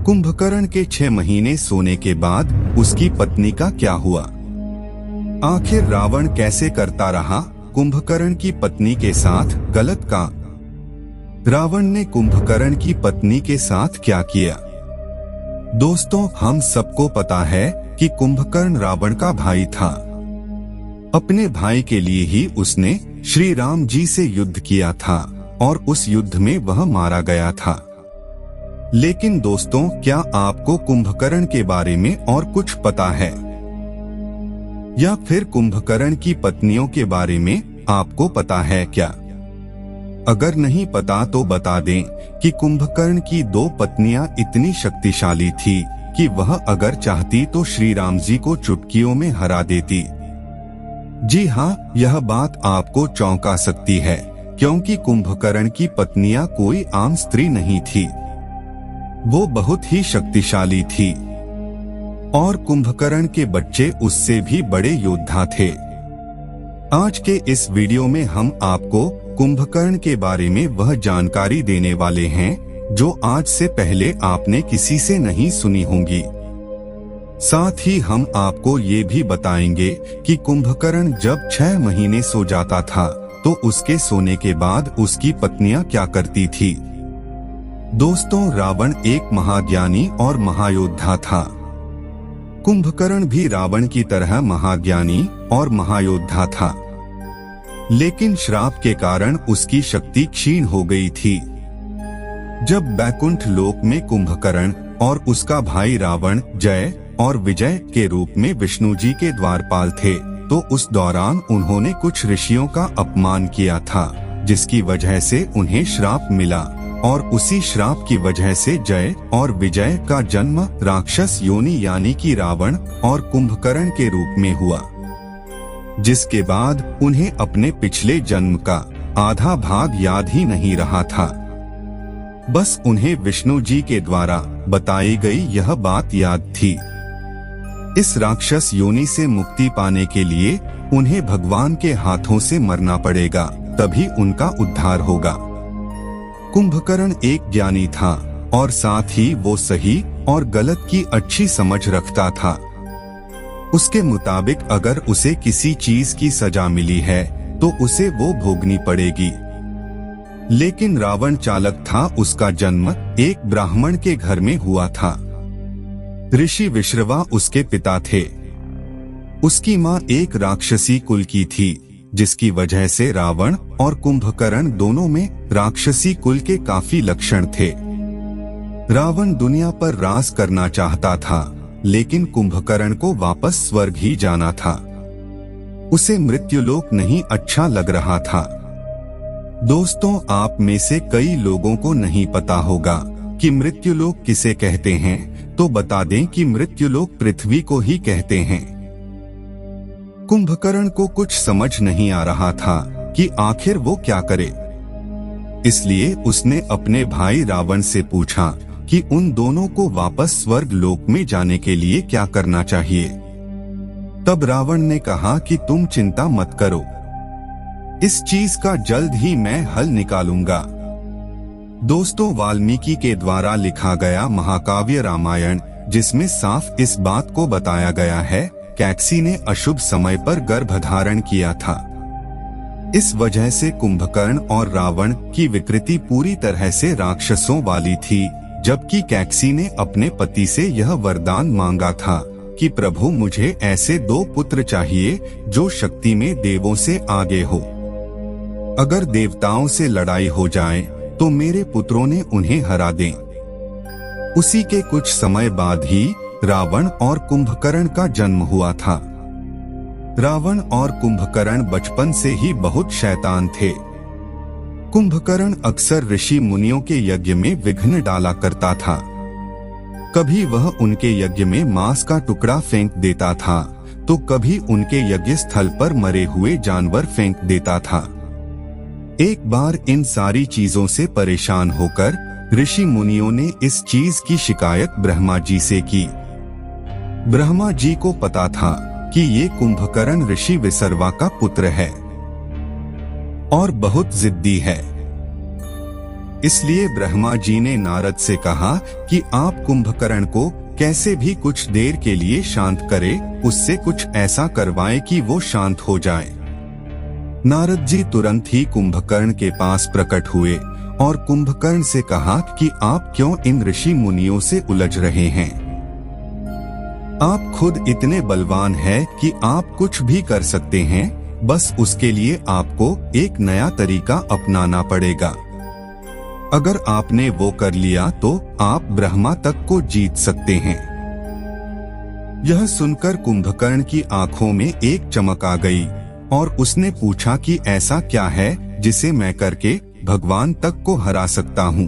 कुंभकर्ण के 6 महीने सोने के बाद उसकी पत्नी का क्या हुआ? आखिर रावण कैसे करता रहा कुंभकर्ण की पत्नी के साथ गलत काम? रावण ने कुंभकर्ण की पत्नी के साथ क्या किया? दोस्तों, हम सबको पता है कि कुंभकर्ण रावण का भाई था। अपने भाई के लिए ही उसने श्री राम जी से युद्ध किया था और उस युद्ध में वह मारा गया था। लेकिन दोस्तों, क्या आपको कुंभकर्ण के बारे में और कुछ पता है? या फिर कुंभकर्ण की पत्नियों के बारे में आपको पता है क्या? अगर नहीं पता तो बता दें कि कुंभकर्ण की 2 पत्नियां इतनी शक्तिशाली थी कि वह अगर चाहती तो श्री राम जी को चुटकियों में हरा देती। जी हाँ, यह बात आपको चौंका सकती है, क्योंकि कुंभकर्ण की पत्नियां कोई आम स्त्री नहीं थी। वो बहुत ही शक्तिशाली थी और कुंभकर्ण के बच्चे उससे भी बड़े योद्धा थे। आज के इस वीडियो में हम आपको कुंभकर्ण के बारे में वह जानकारी देने वाले हैं जो आज से पहले आपने किसी से नहीं सुनी होंगी। साथ ही हम आपको ये भी बताएंगे कि कुंभकर्ण जब 6 महीने सो जाता था तो उसके सोने के बाद उसकी पत्नियां क्या करती थी। दोस्तों, रावण एक महाज्ञानी और महायोद्धा था। कुंभकर्ण भी रावण की तरह महाज्ञानी और महायोद्धा था, लेकिन श्राप के कारण उसकी शक्ति क्षीण हो गई थी। जब बैकुंठ लोक में कुंभकर्ण और उसका भाई रावण जय और विजय के रूप में विष्णु जी के द्वारपाल थे, तो उस दौरान उन्होंने कुछ ऋषियों का अपमान किया था, जिसकी वजह से उन्हें श्राप मिला और उसी श्राप की वजह से जय और विजय का जन्म राक्षस योनि यानी कि रावण और कुंभकर्ण के रूप में हुआ, जिसके बाद उन्हें अपने पिछले जन्म का आधा भाग याद ही नहीं रहा था। बस उन्हें विष्णु जी के द्वारा बताई गई यह बात याद थी। इस राक्षस योनि से मुक्ति पाने के लिए उन्हें भगवान के हाथों से मरना पड़ेगा, तभी उनका उद्धार होगा। कुंभकर्ण एक ज्ञानी था और साथ ही वो सही और गलत की अच्छी समझ रखता था। उसके मुताबिक अगर उसे किसी चीज की सजा मिली है तो उसे वो भोगनी पड़ेगी। लेकिन रावण चालक था। उसका जन्म एक ब्राह्मण के घर में हुआ था। ऋषि विश्रवा उसके पिता थे। उसकी माँ एक राक्षसी कुल की थी, जिसकी वजह से रावण और कुंभकर्ण दोनों में राक्षसी कुल के काफी लक्षण थे। रावण दुनिया पर राज करना चाहता था, लेकिन कुंभकर्ण को वापस स्वर्ग ही जाना था। उसे मृत्युलोक नहीं अच्छा लग रहा था। दोस्तों, आप में से कई लोगों को नहीं पता होगा कि मृत्युलोक किसे कहते हैं, तो बता दें कि मृत्युलोक पृथ्वी को ही कहते हैं। कुंभकर्ण को कुछ समझ नहीं आ रहा था कि आखिर वो क्या करे। इसलिए उसने अपने भाई रावण से पूछा कि उन दोनों को वापस स्वर्ग लोक में जाने के लिए क्या करना चाहिए। तब रावण ने कहा कि तुम चिंता मत करो, इस चीज का जल्द ही मैं हल निकालूंगा। दोस्तों, वाल्मीकि के द्वारा लिखा गया महाकाव्य रामायण, जिसमें साफ इस बात को बताया गया है, कैकसी ने अशुभ समय पर गर्भधारण किया था। इस वजह से कुंभकर्ण और रावण की विकृति पूरी तरह से राक्षसों वाली थी, जबकि कैकसी ने अपने पति से यह वरदान मांगा था कि प्रभु, मुझे ऐसे 2 पुत्र चाहिए जो शक्ति में देवों से आगे हो। अगर देवताओं से लड़ाई हो जाए तो मेरे पुत्रों ने उन्हें हरा दें। उसी के कुछ समय बाद ही रावण और कुंभकर्ण का जन्म हुआ था। रावण और कुंभकर्ण बचपन से ही बहुत शैतान थे। कुंभकर्ण अक्सर ऋषि मुनियों के यज्ञ में विघ्न डाला करता था। कभी वह उनके यज्ञ में मांस का टुकड़ा फेंक देता था, तो कभी उनके यज्ञ स्थल पर मरे हुए जानवर फेंक देता था। एक बार इन सारी चीजों से परेशान होकर ऋषि मुनियों ने इस चीज की शिकायत ब्रह्मा जी से की। ब्रह्मा जी को पता था कि ये कुंभकर्ण ऋषि विसर्वा का पुत्र है और बहुत जिद्दी है। इसलिए ब्रह्मा जी ने नारद से कहा कि आप कुंभकर्ण को कैसे भी कुछ देर के लिए शांत करें, उससे कुछ ऐसा करवाएं कि वो शांत हो जाए। नारद जी तुरंत ही कुंभकर्ण के पास प्रकट हुए और कुंभकर्ण से कहा कि आप क्यों इन ऋषि मुनियों से उलझ रहे हैं। आप खुद इतने बलवान हैं कि आप कुछ भी कर सकते हैं, बस उसके लिए आपको एक नया तरीका अपनाना पड़ेगा। अगर आपने वो कर लिया तो आप ब्रह्मा तक को जीत सकते हैं। यह सुनकर कुंभकर्ण की आंखों में एक चमक आ गई और उसने पूछा कि ऐसा क्या है जिसे मैं करके भगवान तक को हरा सकता हूँ।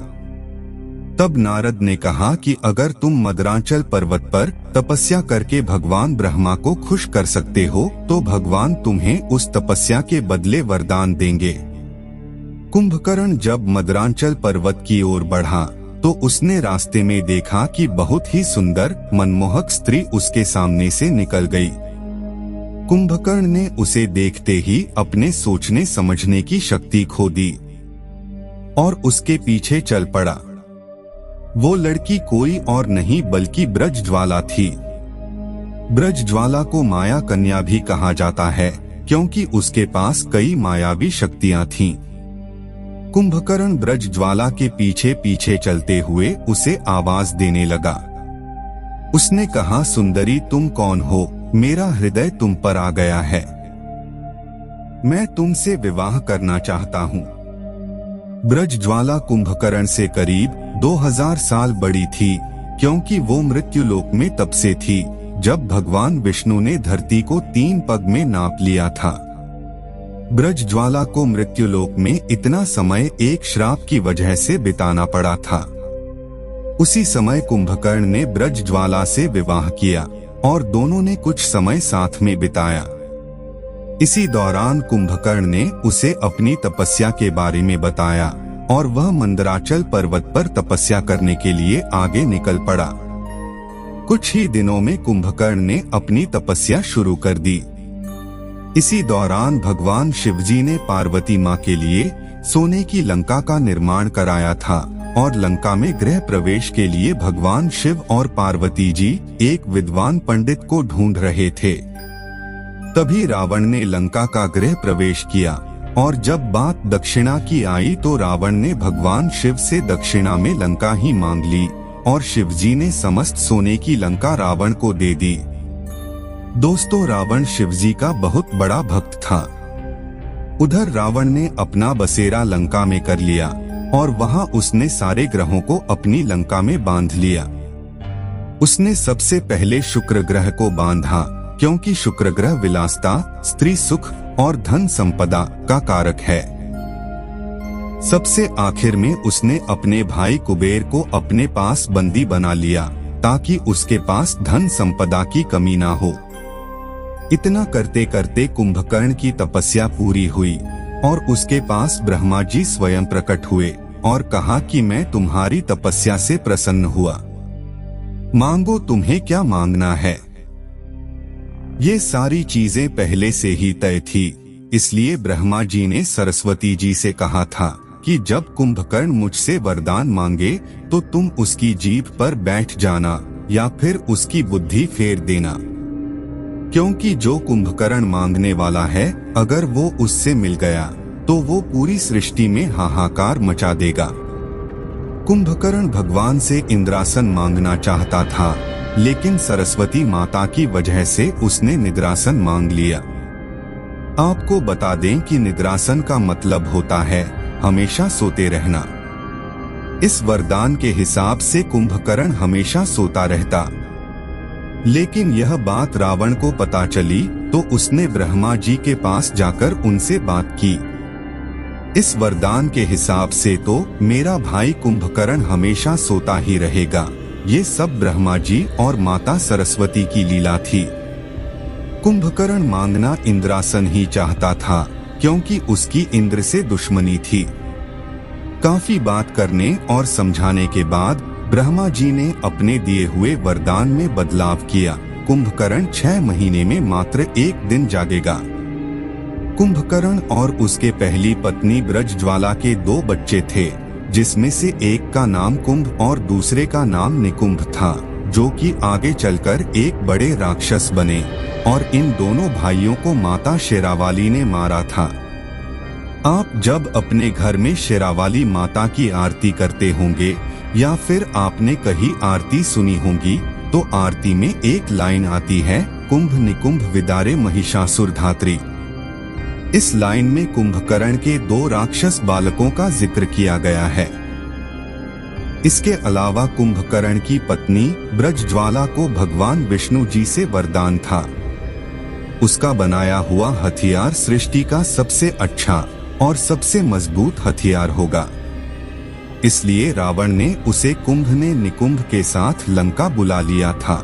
तब नारद ने कहा कि अगर तुम मदरांचल पर्वत पर तपस्या करके भगवान ब्रह्मा को खुश कर सकते हो तो भगवान तुम्हें उस तपस्या के बदले वरदान देंगे। कुंभकर्ण जब मदरांचल पर्वत की ओर बढ़ा तो उसने रास्ते में देखा कि बहुत ही सुंदर मनमोहक स्त्री उसके सामने से निकल गई। कुंभकर्ण ने उसे देखते ही अपने सोचने समझने की शक्ति खो दी और उसके पीछे चल पड़ा। वो लड़की कोई और नहीं बल्कि ब्रजज्वाला थी। ब्रजज्वाला को माया कन्या भी कहा जाता है क्योंकि उसके पास कई मायावी शक्तियां थीं। कुंभकर्ण ब्रजज्वाला के पीछे पीछे चलते हुए उसे आवाज देने लगा। उसने कहा, सुंदरी तुम कौन हो? मेरा हृदय तुम पर आ गया है, मैं तुमसे विवाह करना चाहता हूँ। ब्रजज्वाला कुंभकर्ण से करीब 2000 साल बड़ी थी क्योंकि वो मृत्युलोक में तब से थी जब भगवान विष्णु ने धरती को 3 पग में नाप लिया था। ब्रजज्वाला को मृत्युलोक में इतना समय एक श्राप की वजह से बिताना पड़ा था। उसी समय कुंभकर्ण ने ब्रजज्वाला से विवाह किया और दोनों ने कुछ समय साथ में बिताया। इसी दौरान कुंभकर्ण ने उसे अपनी तपस्या के बारे में बताया और वह मंदराचल पर्वत पर तपस्या करने के लिए आगे निकल पड़ा। कुछ ही दिनों में कुंभकर्ण ने अपनी तपस्या शुरू कर दी। इसी दौरान भगवान शिवजी ने पार्वती माँ के लिए सोने की लंका का निर्माण कराया था और लंका में गृह प्रवेश के लिए भगवान शिव और पार्वती जी एक विद्वान पंडित को ढूंढ रहे थे। तभी रावण ने लंका का गृह प्रवेश किया और जब बात दक्षिणा की आई तो रावण ने भगवान शिव से दक्षिणा में लंका ही मांग ली और शिवजी ने समस्त सोने की लंका रावण को दे दी। दोस्तों, रावण शिवजी का बहुत बड़ा भक्त था। उधर रावण ने अपना बसेरा लंका में कर लिया और वहां उसने सारे ग्रहों को अपनी लंका में बांध लिया। उसने सबसे पहले शुक्र ग्रह को बांधा क्योंकि शुक्र ग्रह विलासता, स्त्री सुख और धन संपदा का कारक है। सबसे आखिर में उसने अपने भाई कुबेर को अपने पास बंदी बना लिया ताकि उसके पास धन संपदा की कमी ना हो। इतना करते करते कुंभकर्ण की तपस्या पूरी हुई और उसके पास ब्रह्मा जी स्वयं प्रकट हुए और कहा कि मैं तुम्हारी तपस्या से प्रसन्न हुआ, मांगो तुम्हें क्या मांगना है। ये सारी चीजें पहले से ही तय थी, इसलिए ब्रह्मा जी ने सरस्वती जी से कहा था कि जब कुंभकर्ण मुझसे वरदान मांगे तो तुम उसकी जीभ पर बैठ जाना या फिर उसकी बुद्धि फेर देना, क्योंकि जो कुंभकर्ण मांगने वाला है अगर वो उससे मिल गया तो वो पूरी सृष्टि में हाहाकार मचा देगा। कुंभकर्ण भगवान से इंद्रासन मांगना चाहता था लेकिन सरस्वती माता की वजह से उसने निद्रासन मांग लिया। आपको बता दें कि निद्रासन का मतलब होता है हमेशा सोते रहना। इस वरदान के हिसाब से कुंभकर्ण हमेशा सोता रहता, लेकिन यह बात रावण को पता चली तो उसने ब्रह्मा जी के पास जाकर उनसे बात की। इस वरदान के हिसाब से तो मेरा भाई कुंभकर्ण हमेशा सोता ही रहेगा। ये सब ब्रह्मा जी और माता सरस्वती की लीला थी। कुंभकर्ण मांगना इंद्रासन ही चाहता था क्योंकि उसकी इंद्र से दुश्मनी थी। काफी बात करने और समझाने के बाद ब्रह्मा जी ने अपने दिए हुए वरदान में बदलाव किया। कुंभकर्ण 6 महीने में मात्र 1 दिन जागेगा। कुंभकर्ण और उसके पहली पत्नी ब्रजज्वाला के 2 बच्चे थे जिसमें से एक का नाम कुंभ और दूसरे का नाम निकुंभ था, जो कि आगे चलकर एक बड़े राक्षस बने और इन दोनों भाइयों को माता शेरावाली ने मारा था। आप जब अपने घर में शेरावाली माता की आरती करते होंगे या फिर आपने कहीं आरती सुनी होगी, तो आरती में एक लाइन आती है, कुंभ निकुंभ विदारे महिषासुर धात्री। इस लाइन में कुंभकर्ण के 2 राक्षस बालकों का जिक्र किया गया है। इसके अलावा कुंभकर्ण की पत्नी ब्रजज्वाला को भगवान विष्णु जी से वरदान था, उसका बनाया हुआ हथियार सृष्टि का सबसे अच्छा और सबसे मजबूत हथियार होगा। इसलिए रावण ने उसे कुंभ ने निकुंभ के साथ लंका बुला लिया था।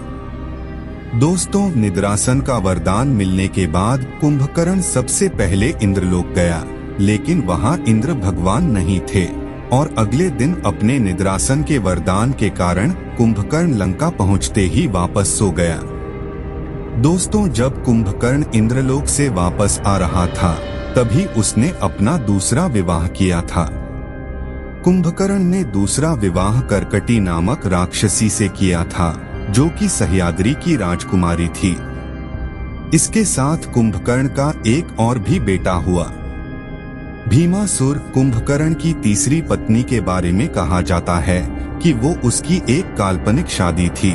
दोस्तों, निद्रासन का वरदान मिलने के बाद कुंभकर्ण सबसे पहले इंद्रलोक गया, लेकिन वहां इंद्र भगवान नहीं थे और अगले दिन अपने निद्रासन के वरदान के कारण कुंभकर्ण लंका पहुंचते ही वापस सो गया। दोस्तों, जब कुंभकर्ण इंद्रलोक से वापस आ रहा था, तभी उसने अपना दूसरा विवाह किया था। कुंभकर्ण ने दूसरा विवाह कर्कटी नामक राक्षसी से किया था, जो कि सह्याद्री की राजकुमारी थी। इसके साथ कुंभकर्ण का एक और भी बेटा हुआ। भीमासुर कुंभकर्ण की तीसरी पत्नी के बारे में कहा जाता है कि वो उसकी एक काल्पनिक शादी थी,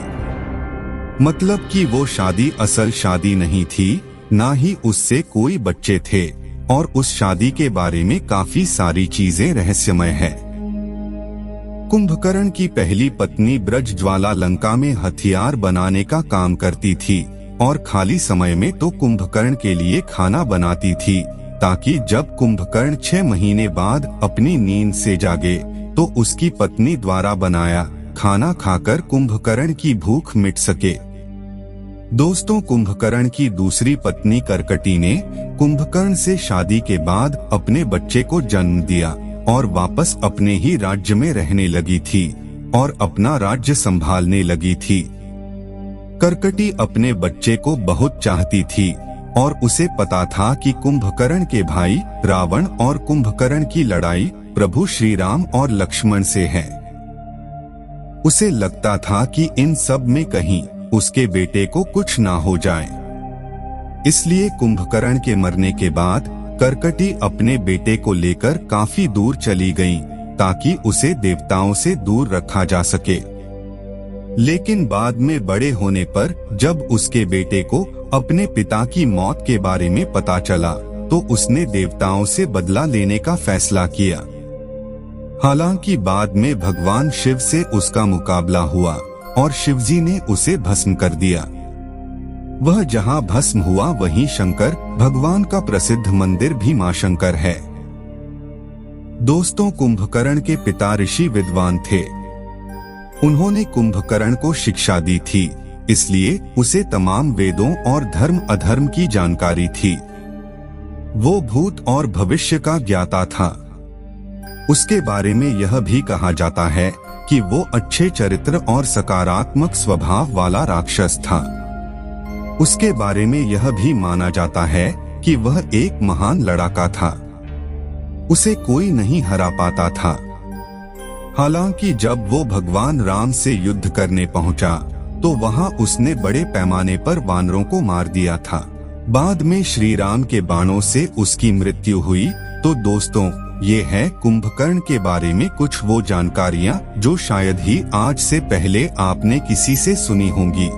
मतलब कि वो शादी असल शादी नहीं थी, ना ही उससे कोई बच्चे थे और उस शादी के बारे में काफी सारी चीजें रहस्यमय है। कुंभकर्ण की पहली पत्नी ब्रजज्वाला लंका में हथियार बनाने का काम करती थी और खाली समय में तो कुंभकर्ण के लिए खाना बनाती थी, ताकि जब कुंभकर्ण 6 महीने बाद अपनी नींद से जागे तो उसकी पत्नी द्वारा बनाया खाना खाकर कुंभकर्ण की भूख मिट सके। दोस्तों, कुंभकर्ण की दूसरी पत्नी कर्कटी ने कुंभकर्ण से शादी के बाद अपने बच्चे को जन्म दिया और वापस अपने ही राज्य में रहने लगी थी और अपना राज्य संभालने लगी थी। कर्कटी अपने बच्चे को बहुत चाहती थी और उसे पता था कि कुंभकर्ण के भाई रावण और कुंभकर्ण की लड़ाई प्रभु श्री राम और लक्ष्मण से है। उसे लगता था कि इन सब में कहीं उसके बेटे को कुछ ना हो जाए। इसलिए कुंभकर्ण के मरने के बाद कर्कटी अपने बेटे को लेकर काफी दूर चली गईं, ताकि उसे देवताओं से दूर रखा जा सके। लेकिन बाद में बड़े होने पर जब उसके बेटे को अपने पिता की मौत के बारे में पता चला, तो उसने देवताओं से बदला लेने का फैसला किया। हालांकि बाद में भगवान शिव से उसका मुकाबला हुआ और शिवजी ने उसे भस्म कर दिया। वह जहां भस्म हुआ वहीं शंकर भगवान का प्रसिद्ध मंदिर भीमाशंकर है। दोस्तों, कुंभकर्ण के पिता ऋषि विद्वान थे। उन्होंने कुंभकर्ण को शिक्षा दी थी, इसलिए उसे तमाम वेदों और धर्म अधर्म की जानकारी थी। वो भूत और भविष्य का ज्ञाता था। उसके बारे में यह भी कहा जाता है कि वो अच्छे चरित्र और सकारात्मक स्वभाव वाला राक्षस था। उसके बारे में यह भी माना जाता है कि वह एक महान लड़ाका था, उसे कोई नहीं हरा पाता था। हालांकि जब वो भगवान राम से युद्ध करने पहुंचा, तो वहां उसने बड़े पैमाने पर वानरों को मार दिया था। बाद में श्री राम के बाणों से उसकी मृत्यु हुई। तो दोस्तों, ये है कुंभकर्ण के बारे में कुछ वो जानकारियां जो शायद ही आज से पहले आपने किसी से सुनी होंगी।